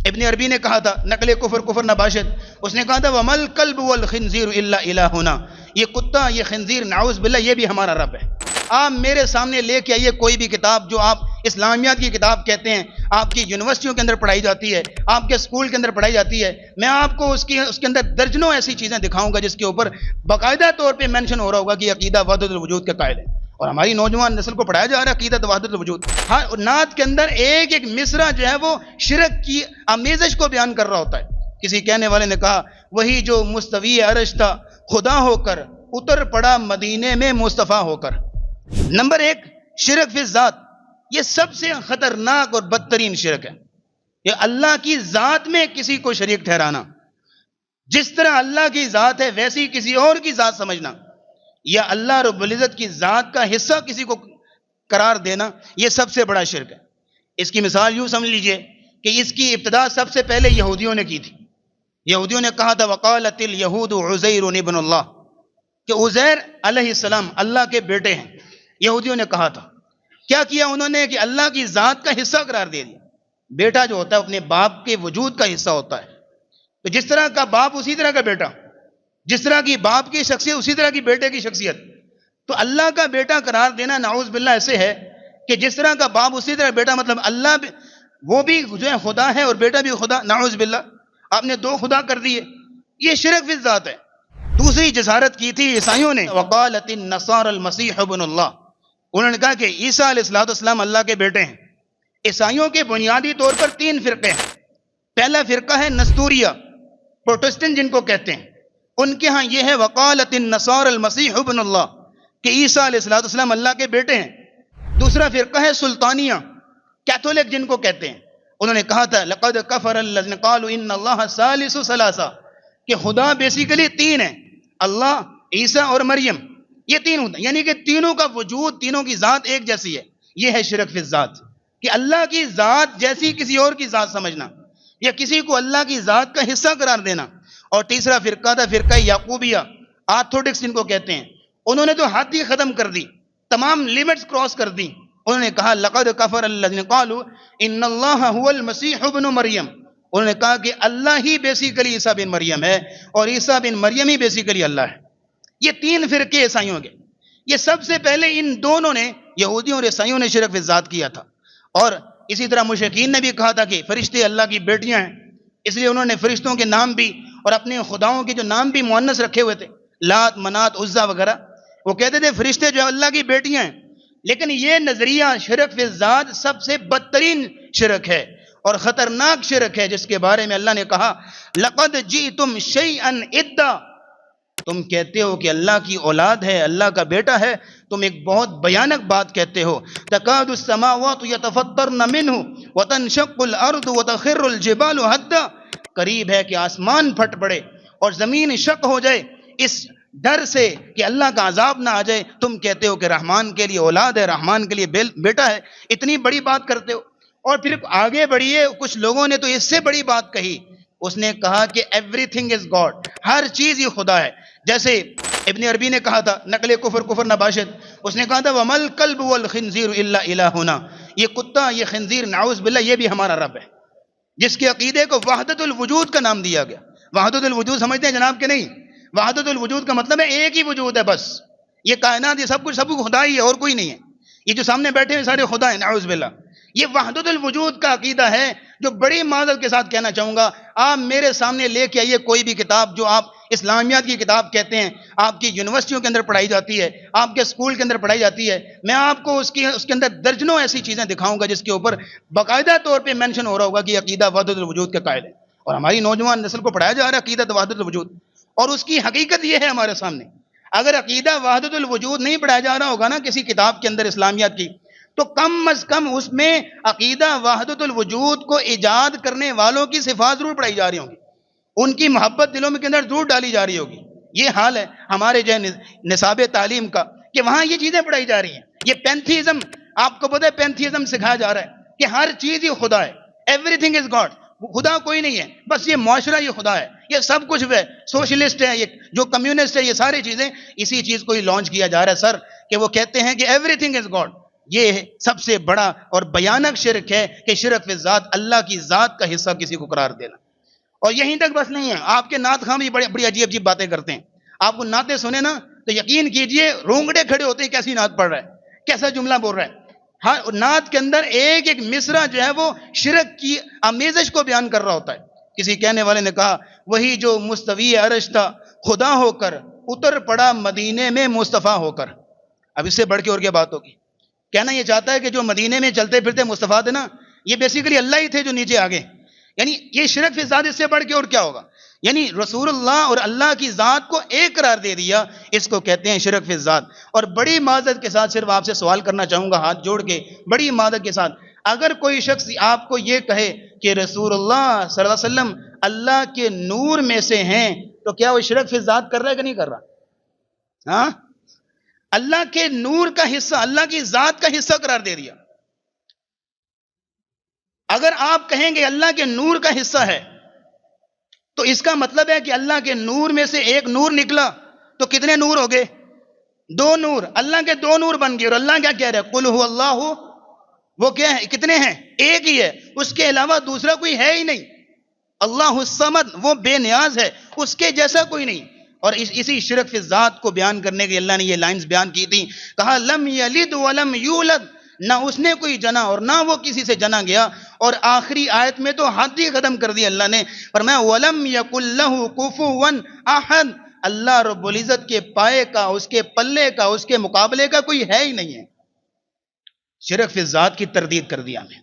ابن عربی نے کہا تھا نقل کفر کفر نباشد، اس نے کہا تھا وَمَا الْكَلْبُ وَالْخِنْزِيرُ إِلَّا إِلَٰهُنَا، یہ کتا یہ خنزیر نعوذ باللہ یہ بھی ہمارا رب ہے۔ آپ میرے سامنے لے کے آئیے کوئی بھی کتاب جو آپ اسلامیات کی کتاب کہتے ہیں، آپ کی یونیورسٹیوں کے اندر پڑھائی جاتی ہے، آپ کے اسکول کے اندر پڑھائی جاتی ہے، میں آپ کو اس کے اندر درجنوں ایسی چیزیں دکھاؤں گا جس کے اوپر باقاعدہ طور پہ مینشن ہو رہا ہوگا کہ عقیدہ وحدت الوجود کے قائل ہے، اور ہماری نوجوان نسل کو پڑھایا جا رہا ہے عقیدہ وحدت الوجود۔ ہاں، نعت کے اندر ایک ایک مصرع جو ہے وہ شرک کی آمیزش کو بیان کر رہا ہوتا ہے۔ کسی کہنے والے نے کہا وہی جو مستوی عرش تھا خدا ہو کر اتر پڑا مدینے میں مصطفیٰ ہو کر۔ نمبر ایک، شرک فی الذات، یہ سب سے خطرناک اور بدترین شرک ہے۔ یہ اللہ کی ذات میں کسی کو شریک ٹھہرانا، جس طرح اللہ کی ذات ہے ویسی کسی اور کی ذات سمجھنا، یا اللہ رب العزت کی ذات کا حصہ کسی کو قرار دینا، یہ سب سے بڑا شرک ہے۔ اس کی مثال یوں سمجھ لیجئے کہ اس کی ابتدا سب سے پہلے یہودیوں نے کی تھی۔ یہودیوں نے کہا تھا وقالت الیہود عزیر ابن اللہ، کہ عزیر علیہ السلام اللہ کے بیٹے ہیں، یہودیوں نے کہا تھا۔ کیا کیا انہوں نے کہ اللہ کی ذات کا حصہ قرار دے دیا۔ بیٹا جو ہوتا ہے اپنے باپ کے وجود کا حصہ ہوتا ہے، تو جس طرح کا باپ اسی طرح کا بیٹا، جس طرح کی باپ کی شخصیت اسی طرح کی بیٹے کی شخصیت، تو اللہ کا بیٹا قرار دینا نعوذ باللہ ایسے ہے کہ جس طرح کا باپ اسی طرح بیٹا، مطلب اللہ وہ بھی جو ہے خدا ہے اور بیٹا بھی خدا، نعوذ باللہ آپ نے دو خدا کر دیے، یہ شرک فی الذات ہے۔ دوسری جسارت کی تھی عیسائیوں نے، وقالت النصارى المسیح ابن اللہ، انہوں نے کہا کہ عیسیٰ علیہ السلام اللہ کے بیٹے ہیں۔ عیسائیوں کے بنیادی طور پر تین فرقے ہیں۔ پہلا فرقہ ہے نستوریہ، پروٹسٹنٹ جن کو کہتے ہیں، ان کے ہاں یہ ہے وقالت النصارى المسیح ابن اللہ، کہ عیسیٰ علیہ السلام اللہ کے بیٹے ہیں۔ دوسرا فرقہ ہے سلطانیہ، کیتھولک جن کو کہتے ہیں، انہوں نے کہا تھا لقد کفر الذین قالوا ان اللہ ثالث ثلاثہ، کہ خدا بیسیکلی تین ہیں، اللہ، عیسیٰ اور مریم، یہ تین ہوتا ہے، یعنی کہ تینوں کا وجود، تینوں کی ذات ایک جیسی ہے۔ یہ ہے شرک فی الذات، کہ اللہ کی ذات جیسی کسی اور کی ذات سمجھنا، یا کسی کو اللہ کی ذات کا حصہ قرار دینا۔ اور تیسرا فرقہ تھا فرقہ یعقوبیہ، آرتھوڈکس جن کو کہتے ہیں، انہوں نے تو حد ہی ختم کر دی، تمام لیمٹس کراس کر دی۔ انہوں نے کہا لقد کفر الذین قالوا ان اللہ هو المسیح ابن مریم، انہوں نے کہا کہ اللہ ہی بیسیکلی عیسیٰ بن مریم ہے اور عیسیٰ بن مریم ہی بیسیکلی اللہ ہے۔ یہ تین فرقے عیسائیوں کے، یہ سب سے پہلے ان دونوں نے، یہودیوں اور عیسائیوں نے شرک فی الذات کیا تھا۔ اور اسی طرح مشرکین نے بھی کہا تھا کہ فرشتے اللہ کی بیٹیاں ہیں، اس لیے انہوں نے فرشتوں کے نام بھی اور اپنے خداؤں کے جو نام بھی مؤنث رکھے ہوئے تھے، لات، منات، عزا وغیرہ، وہ کہتے تھے فرشتے جو اللہ کی بیٹیاں ہیں۔ لیکن یہ نظریہ شرک فی الذات سب سے بدترین شرک ہے اور خطرناک شرک ہے، جس کے بارے میں اللہ نے کہا لقد جئتم شیئا ادا، تم کہتے ہو کہ اللہ کی اولاد ہے، اللہ کا بیٹا ہے، تم ایک بہت بھیانک بات کہتے ہو۔ تکاد السماوات یتفطرن منہ وتنشق الارض وتخر الجبال ہدا، قریب ہے کہ آسمان پھٹ پڑے اور زمین شق ہو جائے اس ڈر سے کہ اللہ کا عذاب نہ آ جائے، تم کہتے ہو کہ رحمان کے لیے اولاد ہے، رحمان کے لیے بیٹا ہے، اتنی بڑی بات کرتے ہو۔ اور پھر آگے بڑھیے، کچھ لوگوں نے تو اس سے بڑی بات کہی، اس نے کہا کہ ایوری تھنگ از گاڈ، ہر چیز ہی خدا ہے۔ جیسے ابن عربی نے کہا تھا نقل کفر کفر نباشد، اس نے کہا تھا وَمَا الْكَلْبُ وَالْخِنْزِيرُ إِلَّا إِلَٰهُنَا، یہ کتا یہ خنزیر نعوذ باللہ یہ بھی ہمارا رب ہے، جس کے عقیدے کو وحدت الوجود کا نام دیا گیا۔ وحدت الوجود سمجھتے ہیں جناب کہ نہیں؟ وحدت الوجود کا مطلب ہے ایک ہی وجود ہے بس، یہ کائنات یہ سب کچھ خدا ہی ہے اور کوئی نہیں ہے، یہ جو سامنے بیٹھے ہیں سارے خدا ہیں، نعوذ باللہ۔ یہ وحدت الوجود کا عقیدہ ہے جو بڑی معذرت کے ساتھ کہنا چاہوں گا، آپ میرے سامنے لے کے آئیے کوئی بھی کتاب جو آپ اسلامیات کی کتاب کہتے ہیں، آپ کی یونیورسٹیوں کے اندر پڑھائی جاتی ہے، آپ کے اسکول کے اندر پڑھائی جاتی ہے، میں آپ کو اس کے اندر درجنوں ایسی چیزیں دکھاؤں گا جس کے اوپر باقاعدہ طور پہ مینشن ہو رہا ہوگا کہ عقیدہ وحدت الوجود کے قائل ہے، اور ہماری نوجوان نسل کو پڑھایا جا رہا ہے عقیدہ وحدت الوجود، اور اس کی حقیقت یہ ہے ہمارے سامنے۔ اگر عقیدہ وحدت الوجود نہیں پڑھایا جا رہا ہوگا نا کسی کتاب کے اندر اسلامیات کی، تو کم از کم اس میں عقیدہ وحدت الوجود کو ایجاد کرنے والوں کی صفات ضرور پڑھائی جا رہی ہوں گی، ان کی محبت دلوں کے اندر ضرور ڈالی جا رہی ہوگی۔ یہ حال ہے ہمارے جو نصاب تعلیم کا کہ وہاں یہ چیزیں پڑھائی جا رہی ہیں۔ یہ پینتھیزم، آپ کو پتہ ہے پینتھیزم سکھایا جا رہا ہے کہ ہر چیز ہی خدا ہے، ایوری تھنگ از گاڈ، خدا کوئی نہیں ہے، بس یہ معاشرہ یہ خدا ہے، یہ سب کچھ ہے، سوشلسٹ ہے، یہ جو کمیونسٹ ہے، یہ ساری چیزیں اسی چیز کو ہی لانچ کیا جا رہا ہے سر، کہ وہ کہتے ہیں کہ ایوری تھنگ از گاڈ۔ یہ سب سے بڑا اور بھیانک شرک ہے کہ شرک فی الذات، اللہ کی ذات کا حصہ کسی کو قرار دینا۔ اور یہیں تک بس نہیں ہے، آپ کے نعت خواں بھی بڑی عجیب عجیب باتیں کرتے ہیں۔ آپ کو نعتیں سنے نا تو یقین کیجئے رونگڑے کھڑے ہوتے ہیں، کیسی نعت پڑھ رہا ہے، کیسا جملہ بول رہا ہے۔ ہاں، نعت کے اندر ایک ایک مصرع جو ہے وہ شرک کی آمیزش کو بیان کر رہا ہوتا ہے۔ کسی کہنے والے نے کہا وہی جو مستوی عرش تھا خدا ہو کر، اتر پڑا مدینے میں مصطفیٰ ہو کر۔ اب اس سے بڑھ کے اور کیا بات ہوگی؟ کہنا یہ چاہتا ہے کہ جو مدینے میں چلتے پھرتے مصطفیٰ تھے نا، یہ بیسیکلی اللہ ہی تھے جو نیچے آگے۔ یعنی یہ شرک فی ذات، اس سے بڑھ کے اور کیا ہوگا؟ یعنی رسول اللہ اور اللہ کی ذات کو ایک قرار دے دیا، اس کو کہتے ہیں شرک فی ذات۔ اور بڑی معذرت کے ساتھ صرف آپ سے سوال کرنا چاہوں گا ہاتھ جوڑ کے، بڑی معذرت کے ساتھ، اگر کوئی شخص آپ کو یہ کہے کہ رسول اللہ صلی اللہ علیہ وسلم اللہ کے نور میں سے ہیں، تو کیا وہ شرک فی ذات کر رہا ہے کہ نہیں کر رہا؟ ہاں، اللہ کے نور کا حصہ، اللہ کی ذات کا حصہ قرار دے دیا۔ اگر آپ کہیں گے اللہ کے نور کا حصہ ہے تو اس کا مطلب ہے کہ اللہ کے نور میں سے ایک نور نکلا تو کتنے نور ہو گئے؟ 2 نور، اللہ کے 2 نور بن گئے۔ اور اللہ کیا کہہ رہا ہے؟ قل هو اللہ، وہ کیا ہے؟ کتنے ہیں؟ ایک ہی ہے، اس کے علاوہ دوسرا کوئی ہے ہی نہیں۔ اللہ الصمد، وہ بے نیاز ہے، اس کے جیسا کوئی نہیں۔ اور اسی شرک فی ذات کو بیان کرنے کے اللہ نے یہ لائنز بیان کی تھی، کہا لم یلد ولم یولد، نہ اس نے کوئی جنا اور نہ وہ کسی سے جنا گیا۔ اور آخری آیت میں تو حد ہی ختم کر دی اللہ نے، فرمایا وَلَمْ يَكُنْ لَهُ كُفُوًا أَحَدٌ، اللہ رب العزت کے پائے کا، اس کے پلے کا، اس کے مقابلے کا کوئی ہے ہی نہیں ہے۔ شرک فی ذات کی تردید کر دیا ہمیں۔